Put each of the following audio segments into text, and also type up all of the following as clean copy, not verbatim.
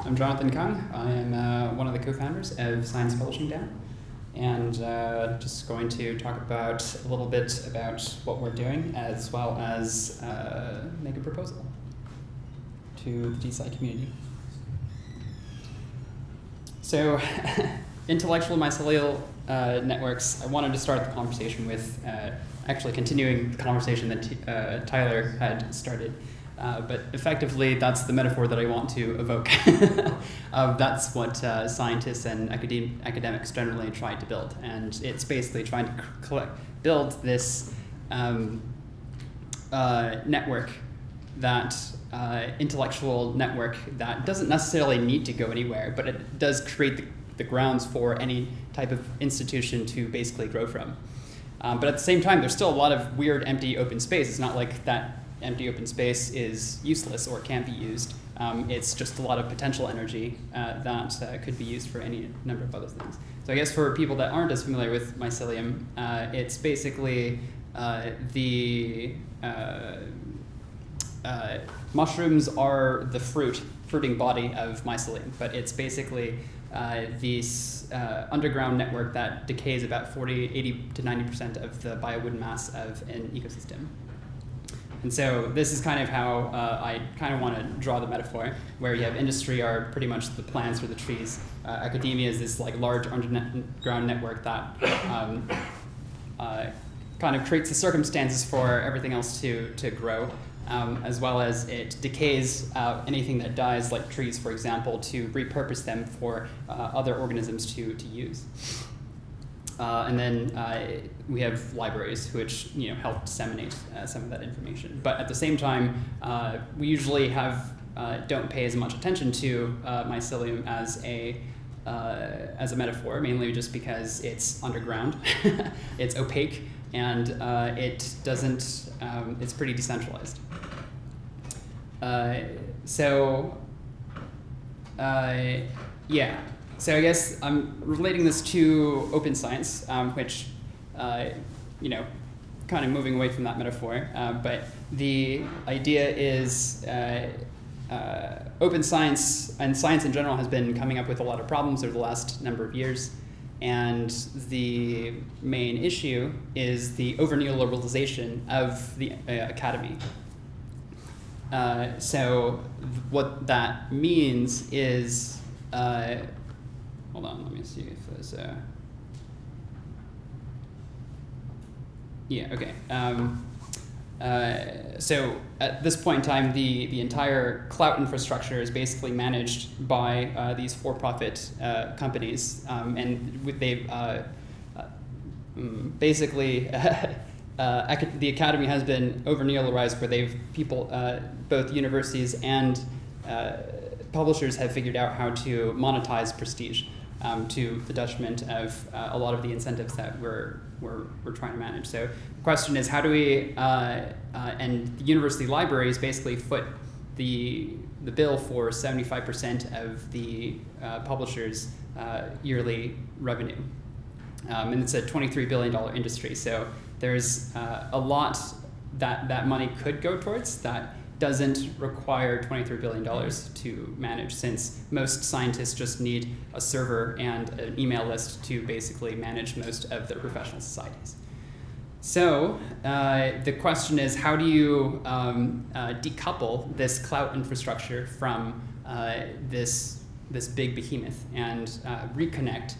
I'm Jonathan Kung. I am one of the co-founders of Science Publishing DAO, and just going to talk about a little bit about what we're doing, as well as make a proposal to the DSci community. So, intellectual mycelial networks, I wanted to start the conversation with actually continuing the conversation that Tyler had started. But effectively, that's the metaphor that I want to evoke. That's what scientists and academics generally try to build. And it's basically trying to build this network, that intellectual network that doesn't necessarily need to go anywhere, but it does create the grounds for any type of institution to basically grow from. But at the same time, there's still a lot of weird, empty, open space. It's not like that empty open space is useless or can't be used. It's just a lot of potential energy that could be used for any number of other things. So I guess for people that aren't as familiar with mycelium, it's basically mushrooms are the fruiting body of mycelium, but it's basically this underground network that decays about 80 to 90% of the biowood mass of an ecosystem. And so this is kind of how I kind of want to draw the metaphor, where you have industry are pretty much the plants or the trees. Academia is this like large underground network that kind of creates the circumstances for everything else to grow, as well as it decays anything that dies, like trees, for example, to repurpose them for other organisms to use. And then we have libraries which help disseminate some of that information. But at the same time, we usually don't pay as much attention to mycelium as a metaphor, mainly just because it's underground, it's opaque, and it doesn't. It's pretty decentralized. Yeah. So I guess I'm relating this to open science, which, kind of moving away from that metaphor. But the idea is open science and science in general has been coming up with a lot of problems over the last number of years. And the main issue is the over-neoliberalization of the academy. So what that means is... hold on, let me see if there's yeah, okay. So at this point in time, the entire clout infrastructure is basically managed by these for-profit companies, and they've basically the academy has been over-neoliberalized, where both universities and publishers have figured out how to monetize prestige to the detriment of a lot of the incentives that we're trying to manage. So the question is, how do we, and the university libraries basically foot the bill for 75% of the publishers' yearly revenue. And it's a $23 billion industry. So there's a lot that money could go towards that doesn't require $23 billion to manage, since most scientists just need a server and an email list to basically manage most of their professional societies. So the question is, how do you decouple this clout infrastructure from this big behemoth and reconnect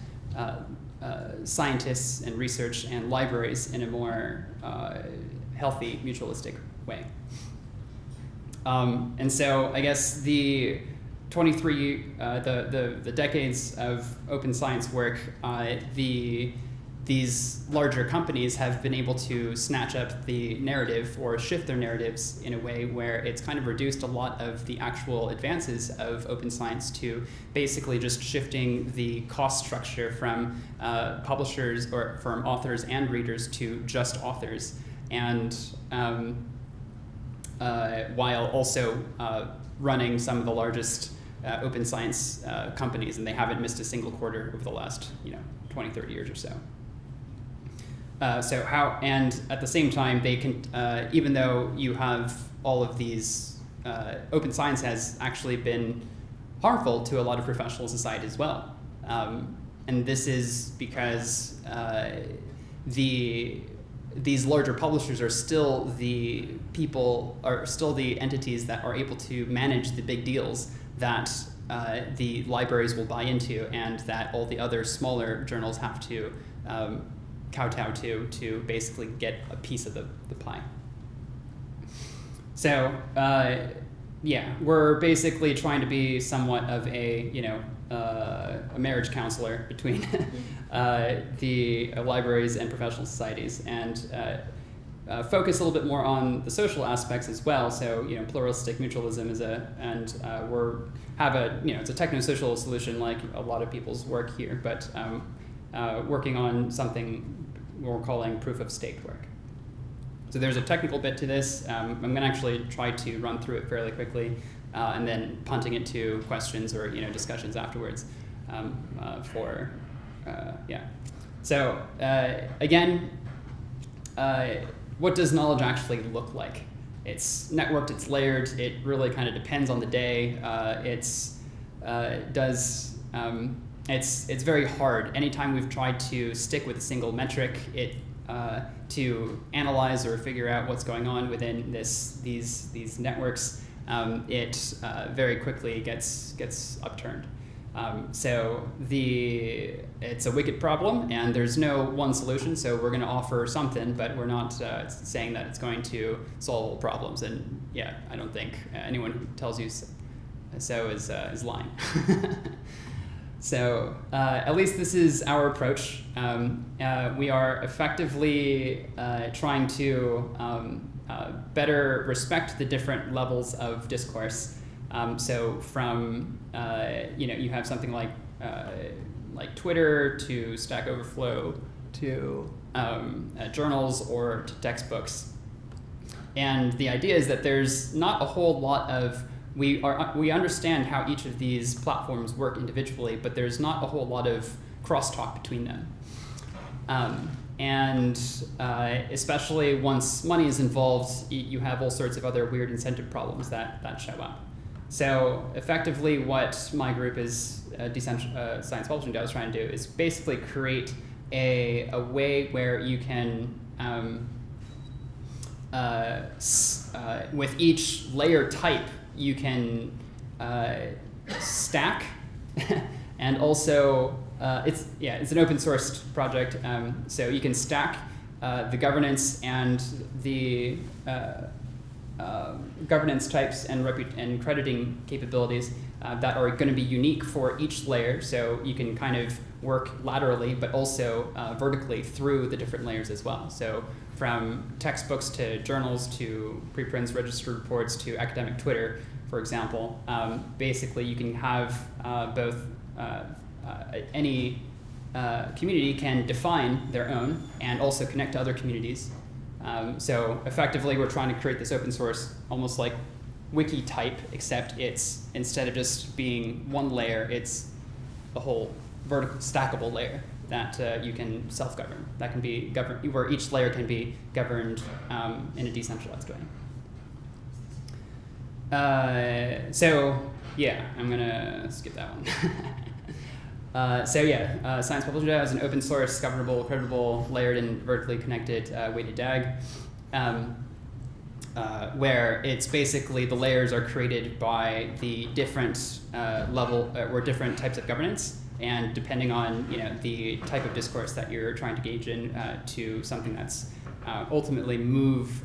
scientists and research and libraries in a more healthy, mutualistic way? And so I guess the decades of open science work, these larger companies have been able to snatch up the narrative or shift their narratives in a way where it's kind of reduced a lot of the actual advances of open science to basically just shifting the cost structure from publishers or from authors and readers to just authors. And while also running some of the largest open science companies, and they haven't missed a single quarter over the last 20, 30 years or so. And at the same time, they can, even though you have all of these, open science has actually been harmful to a lot of professional society as well. And this is because these larger publishers are still the entities that are able to manage the big deals that the libraries will buy into, and that all the other smaller journals have to kowtow to basically get a piece of the pie. So yeah, we're basically trying to be somewhat of a a marriage counselor between the libraries and professional societies, and focus a little bit more on the social aspects as well. So pluralistic mutualism is it's a techno-social solution like a lot of people's work here, but working on something we're calling proof of stake work. So there's a technical bit to this. I'm going to actually try to run through it fairly quickly, and then punting it to questions or discussions afterwards. So again, what does knowledge actually look like? It's networked, it's layered, it really kind of depends on the day. It's very hard. Anytime we've tried to stick with a single metric, to analyze or figure out what's going on within these networks, it very quickly gets upturned. So it's a wicked problem, and there's no one solution. So we're going to offer something, but we're not saying that it's going to solve all problems. And yeah, I don't think anyone who tells you so is lying. So at least this is our approach. We are effectively trying to better respect the different levels of discourse. So from you have something like Twitter to Stack Overflow to journals or to textbooks, and the idea is that there's not a whole lot of we understand how each of these platforms work individually, but there's not a whole lot of crosstalk between them. And especially once money is involved, you have all sorts of other weird incentive problems that show up. So effectively what my group is Science Publishing DAO is trying to do is basically create a way where you can with each layer type you can stack and also it's an open sourced project, so you can stack the governance and the governance types and crediting capabilities that are going to be unique for each layer, so you can kind of work laterally but also vertically through the different layers as well. So from textbooks to journals to preprints, registered reports to academic Twitter, for example, basically you can have both any community can define their own and also connect to other communities. So effectively we're trying to create this open source almost like wiki type, except it's instead of just being one layer, it's the whole vertical stackable layer that you can self-govern. That can be governed, where each layer can be governed in a decentralized way. So yeah, I'm gonna skip that one. Science Publishing DAO is an open source, governable, credible, layered, and vertically connected weighted DAG, where it's basically the layers are created by the different level or different types of governance, and depending on the type of discourse that you're trying to engage in to something that's ultimately move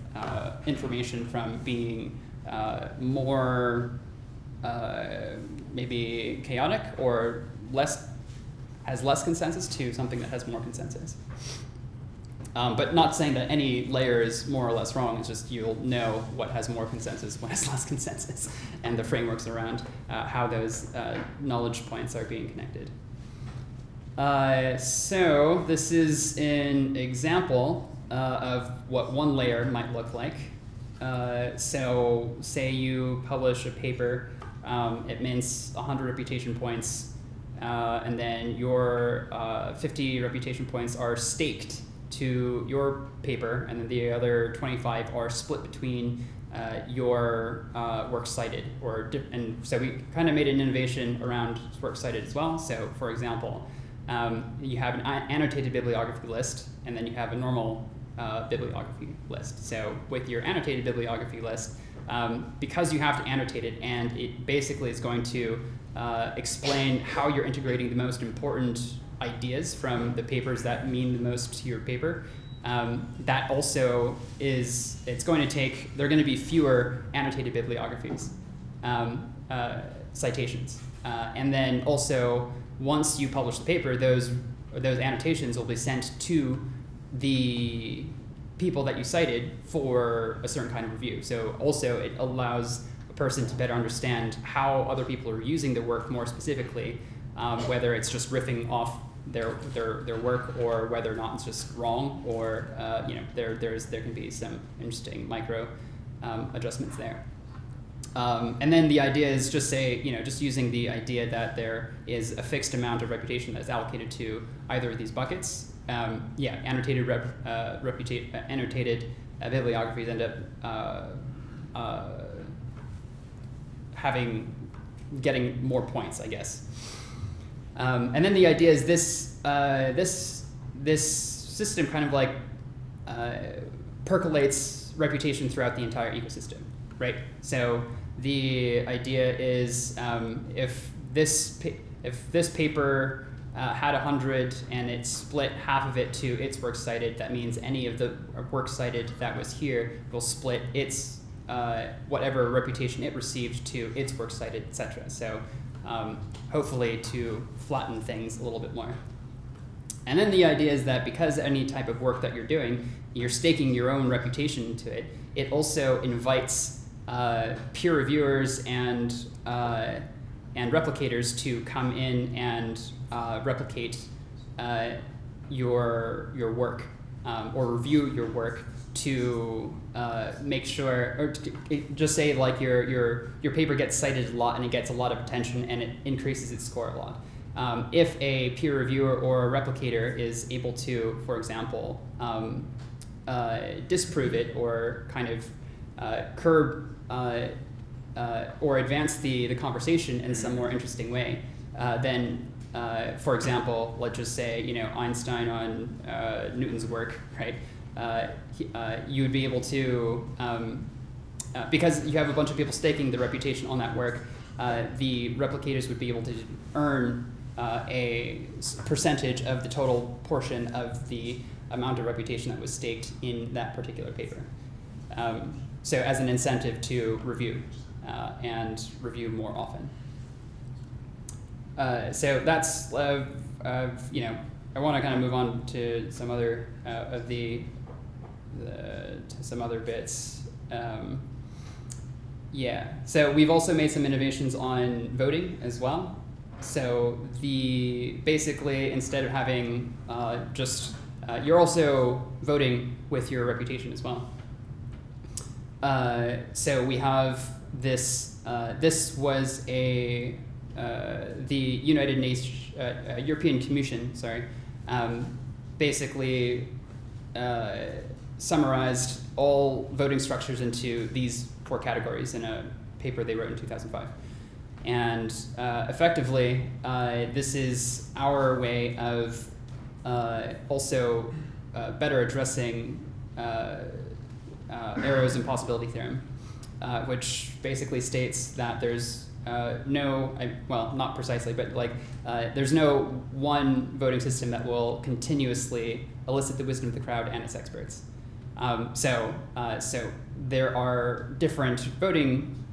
information from being more maybe chaotic or has less consensus to something that has more consensus. But not saying that any layer is more or less wrong, it's just you'll know what has more consensus, what has less consensus, and the frameworks around how those knowledge points are being connected. So this is an example of what one layer might look like. So say you publish a paper, it mints 100 reputation points, and then your 50 reputation points are staked to your paper, and then the other 25 are split between your works cited, and so we kind of made an innovation around works cited as well. So, for example, you have an annotated bibliography list, and then you have a normal bibliography list. So, with your annotated bibliography list, because you have to annotate it, and it basically is going to explain how you're integrating the most important ideas from the papers that mean the most to your paper. That also is, it's going to take, there are going to be fewer annotated bibliographies, citations. And then also, once you publish the paper, those annotations will be sent to the people that you cited for a certain kind of review. So also it allows a person to better understand how other people are using the work more specifically, whether it's just riffing off their work, or whether or not it's just wrong, or there can be some interesting micro adjustments there. And then the idea is just just using the idea that there is a fixed amount of reputation that's allocated to either of these buckets. Annotated bibliographies end up getting more points, I guess. And then the idea is this system kind of like percolates reputation throughout the entire ecosystem, right? So the idea is if this paper had 100 and it split half of it to its works cited, that means any of the works cited that was here will split its whatever reputation it received to its works cited, etc. So hopefully to flatten things a little bit more. And then the idea is that because any type of work that you're doing, you're staking your own reputation into it, it also invites peer reviewers and replicators to come in and replicate your work or review your work to make sure, or to just say like your paper gets cited a lot and it gets a lot of attention and it increases its score a lot. If a peer reviewer or a replicator is able to, for example, disprove it or kind of curb or advance the conversation in some more interesting way, then, for example, let's just say, Einstein on Newton's work, right? You would be able to, because you have a bunch of people staking the reputation on that work, the replicators would be able to earn a percentage of the total portion of the amount of reputation that was staked in that particular paper. So as an incentive to review and review more often. So that's, I want to kind of move on to some other some other bits. So we've also made some innovations on voting as well. So basically instead of having you're also voting with your reputation as well. So we have this. This was the United Nations European Commission. Basically summarized all voting structures into these 4 categories in a paper they wrote in 2005. And effectively, this is our way of also better addressing Arrow's impossibility theorem, which basically states that there's not precisely, but there's no one voting system that will continuously elicit the wisdom of the crowd and its experts. So there are different voting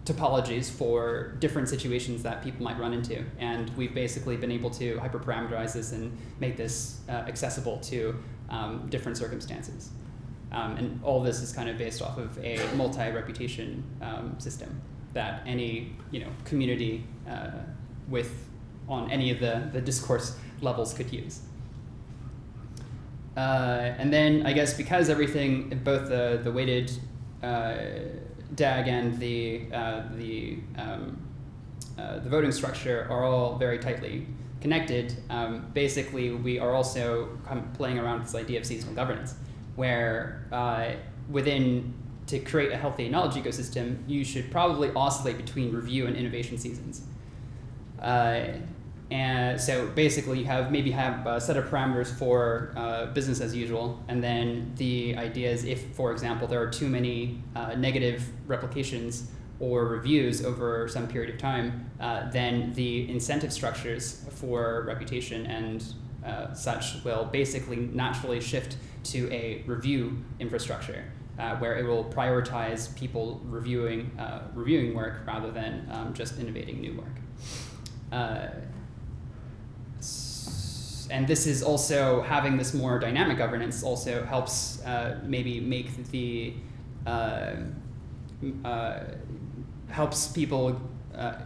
topologies for different situations that people might run into, and we've basically been able to hyperparameterize this and make this accessible to different circumstances. And all this is kind of based off of a multi-reputation system that any community on any of the discourse levels could use. And then I guess because everything, both the weighted DAG and the voting structure are all very tightly connected, basically we are also playing around with this idea of seasonal governance, where within to create a healthy knowledge ecosystem, you should probably oscillate between review and innovation seasons. And so basically you maybe have a set of parameters for business as usual, and then the idea is if, for example, there are too many negative replications or reviews over some period of time, then the incentive structures for reputation and such will basically naturally shift to a review infrastructure, where it will prioritize people reviewing work rather than just innovating new work. And this is also, having this more dynamic governance also helps maybe make the helps people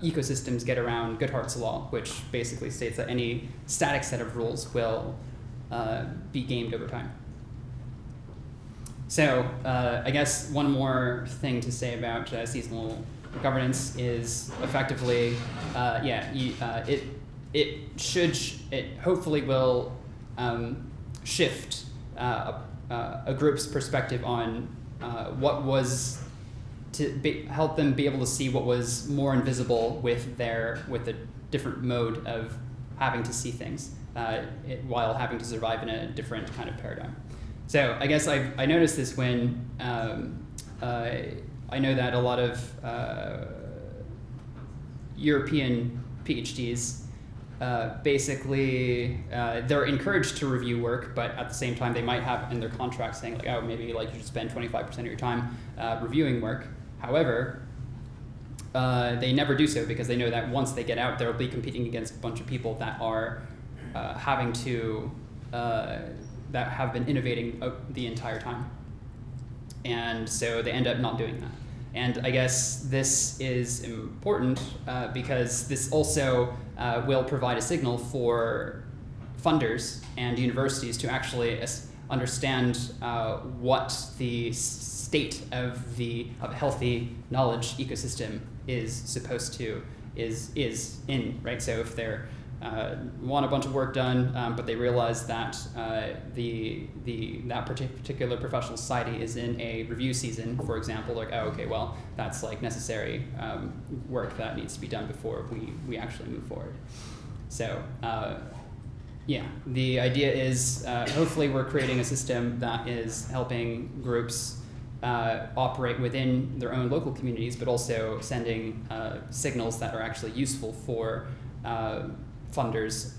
ecosystems get around Goodhart's law, which basically states that any static set of rules will be gamed over time. So I guess one more thing to say about seasonal governance is effectively, it hopefully will shift a group's perspective on what was, to help them be able to see what was more invisible with a different mode of having to see things while having to survive in a different kind of paradigm. So I guess I noticed this when I know that a lot of European PhDs basically they're encouraged to review work, but at the same time they might have in their contract saying like, oh, maybe like you should spend 25% of your time reviewing work. However, they never do so because they know that once they get out, they'll be competing against a bunch of people that are that have been innovating the entire time. And so they end up not doing that. And I guess this is important because this also will provide a signal for funders and universities to actually understand what the state of a healthy knowledge ecosystem is supposed to is in, right? So if they're want a bunch of work done, but they realize that that particular professional society is in a review season, for example, like, oh, okay, well, that's like necessary work that needs to be done before we actually move forward. So yeah, the idea is hopefully we're creating a system that is helping groups operate within their own local communities, but also sending signals that are actually useful for funders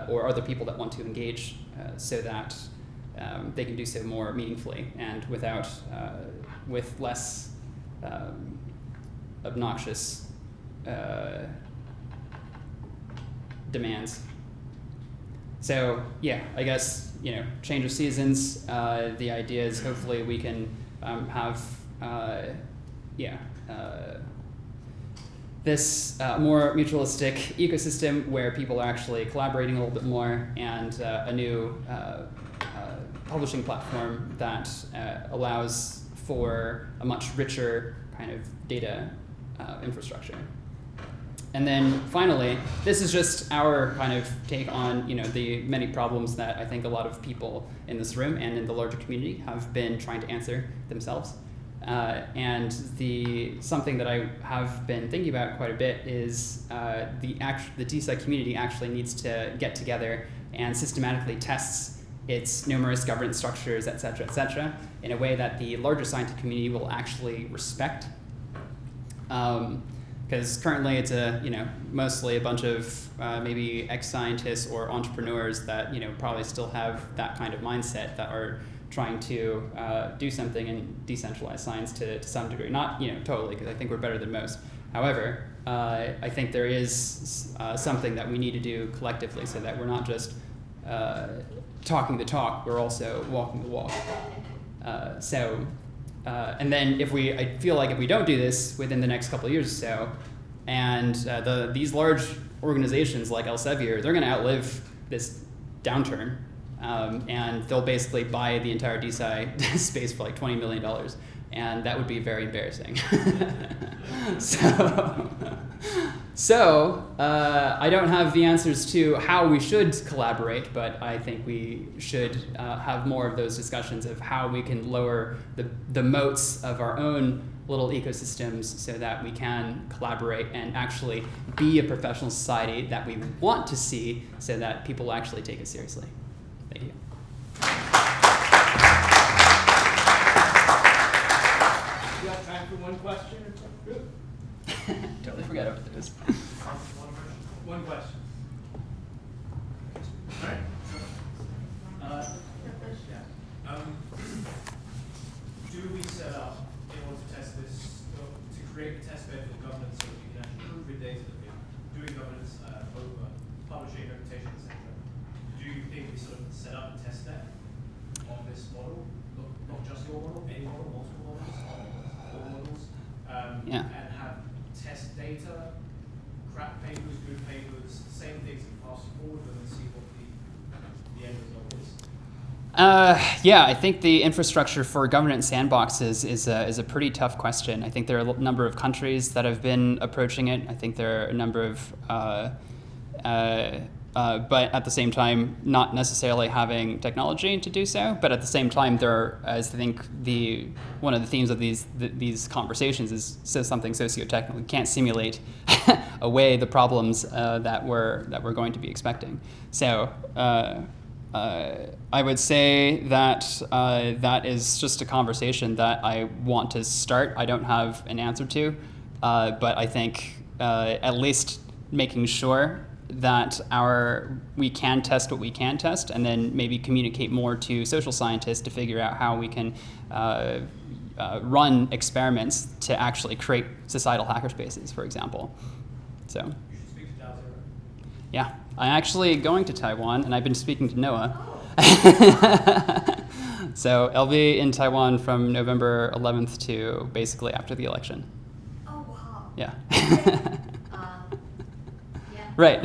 or other people that want to engage so that they can do so more meaningfully and with less obnoxious demands. So yeah, I guess, change of seasons. The idea is hopefully we can have this more mutualistic ecosystem where people are actually collaborating a little bit more, and a new publishing platform that allows for a much richer kind of data infrastructure. And then finally, this is just our kind of take on the many problems that I think a lot of people in this room and in the larger community have been trying to answer themselves. And something that I have been thinking about quite a bit is the DeSci community actually needs to get together and systematically tests its numerous governance structures, et cetera, in a way that the larger scientific community will actually respect. Because currently it's mostly a bunch of maybe ex-scientists or entrepreneurs that probably still have that kind of mindset, that are trying to do something in decentralized science to some degree. Not totally, because I think we're better than most. However, I think there is something that we need to do collectively, so that we're not just talking the talk, we're also walking the walk. And then I feel like if we don't do this within the next couple of years or so, and these large organizations like Elsevier, they're going to outlive this downturn, and they'll basically buy the entire DeSci space for like $20 million and that would be very embarrassing. So I don't have the answers to how we should collaborate, but I think we should have more of those discussions of how we can lower the moats of our own little ecosystems so that we can collaborate and actually be a professional society that we want to see so that people will actually take us seriously. Thank you. You have time for one question? Totally forgot what it is. One question. All right. Do we set up, in order to test this, to create a test bed for governance so that we can actually prove with data that we're doing governance over publishing, reputation, etc.? Do you think we sort of set up a test bed on this model? Not just your model, any model, multiple models, all models, Yeah. and have test data, crap papers, good papers, same things, and pass forward and then see what the end result is? Yeah, I think the infrastructure for governance sandboxes is a pretty tough question. I think there are a number of countries that have been approaching it. I think there are a number of, but at the same time, not necessarily having technology to do so. But at the same time, there are, as I think one of the themes of these conversations is something socio-technical. We can't simulate away the problems that we're going to be expecting. So. I would say that that is just a conversation that I want to start. I don't have an answer to, but I think at least making sure that we can test what we can test, and then maybe communicate more to social scientists to figure out how we can run experiments to actually create societal hackerspaces, for example. So. You should speak to DAO Zero. Yeah, I'm actually going to Taiwan, and I've been speaking to Noah. So I'll be in Taiwan from November 11th to basically after the election. Oh, wow. Yeah. Yeah. Right.